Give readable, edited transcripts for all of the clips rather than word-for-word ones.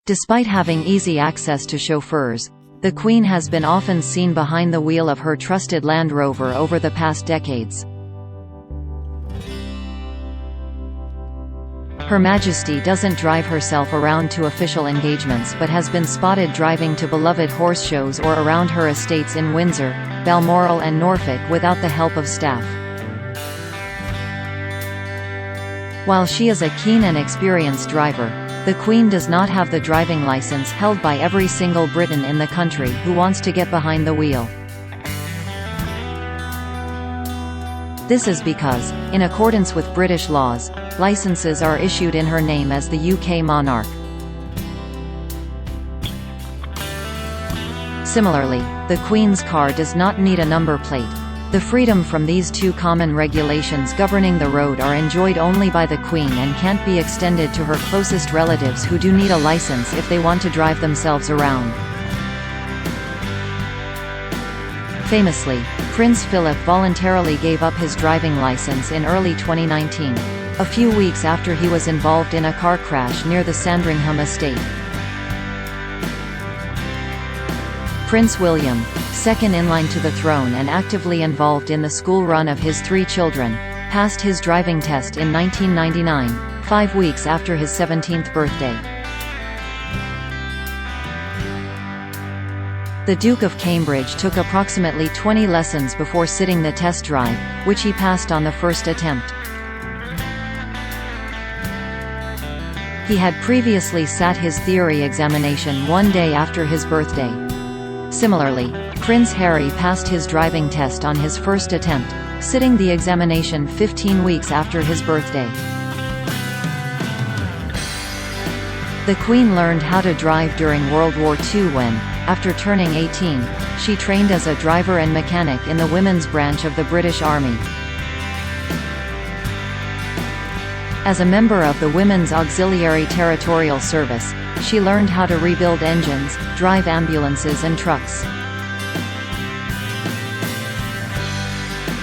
Despite having easy access to chauffeurs, the Queen has been often seen behind the wheel of her trusted Land Rover over the past decades. Her Majesty doesn't drive herself around to official engagements but has been spotted driving to beloved horse shows or around her estates in Windsor, Balmoral and Norfolk without the help of staff. While she is a keen and experienced driver, the Queen does not have the driving license held by every single Briton in the country who wants to get behind the wheel. This is because, in accordance with British laws, licenses are issued in her name as the UK monarch. Similarly, the Queen's car does not need a number plate. The freedom from these two common regulations governing the road are enjoyed only by the Queen and can't be extended to her closest relatives who do need a license if they want to drive themselves around. Famously, Prince Philip voluntarily gave up his driving license in early 2019, a few weeks after he was involved in a car crash near the Sandringham estate. Prince William, second in line to the throne and actively involved in the school run of his 3 children, passed his driving test in 1999, 5 weeks after his 17th birthday. The Duke of Cambridge took approximately 20 lessons before sitting the test drive, which he passed on the first attempt. He had previously sat his theory examination one day after his birthday. Similarly, Prince Harry passed his driving test on his first attempt, sitting the examination 15 weeks after his birthday. The Queen learned how to drive during World War II when, after turning 18, she trained as a driver and mechanic in the women's branch of the British Army. As a member of the Women's Auxiliary Territorial Service, she learned how to rebuild engines, drive ambulances and trucks.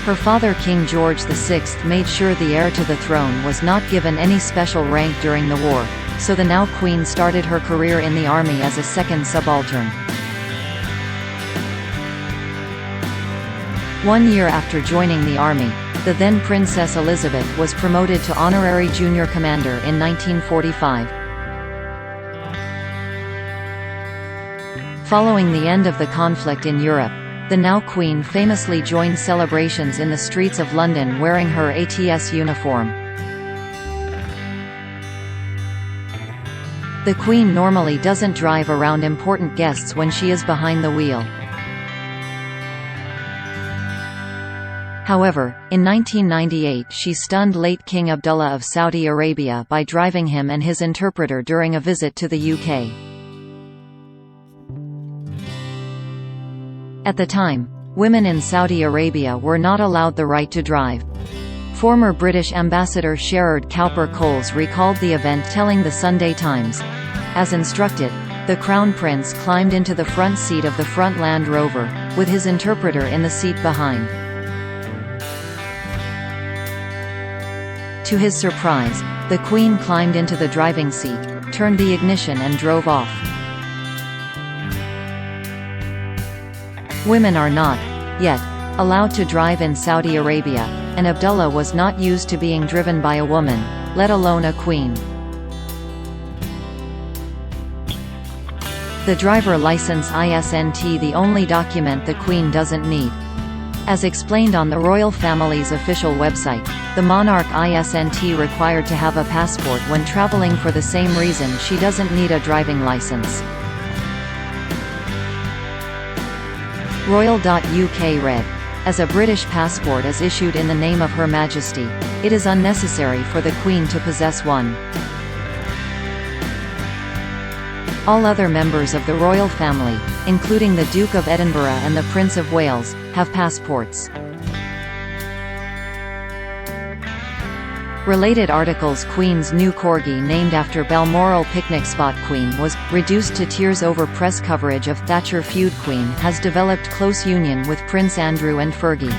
Her father King George VI made sure the heir to the throne was not given any special rank during the war, so the now Queen started her career in the army as a second subaltern. 1 year after joining the army, the then Princess Elizabeth was promoted to honorary junior commander in 1945. Following the end of the conflict in Europe, the now Queen famously joined celebrations in the streets of London wearing her ATS uniform. The Queen normally doesn't drive around important guests when she is behind the wheel. However, in 1998 she stunned late King Abdullah of Saudi Arabia by driving him and his interpreter during a visit to the UK. At the time, women in Saudi Arabia were not allowed the right to drive. Former British Ambassador Sherard Cowper-Coles recalled the event, telling the Sunday Times, "As instructed, the Crown Prince climbed into the front seat of the front Land Rover, with his interpreter in the seat behind. To his surprise, the Queen climbed into the driving seat, turned the ignition and drove off." Women are not, yet, allowed to drive in Saudi Arabia, and Abdullah was not used to being driven by a woman, let alone a queen. The driver license isn't the only document the Queen doesn't need. As explained on the royal family's official website, the monarch isn't required to have a passport when traveling for the same reason she doesn't need a driving license. Royal.uk read, "As a British passport is issued in the name of Her Majesty, it is unnecessary for the Queen to possess one." All other members of the royal family, including the Duke of Edinburgh and the Prince of Wales, have passports. Related articles: Queen's new corgi named after Balmoral picnic spot. Queen was reduced to tears over press coverage of Thatcher feud. Queen has developed close union with Prince Andrew and Fergie.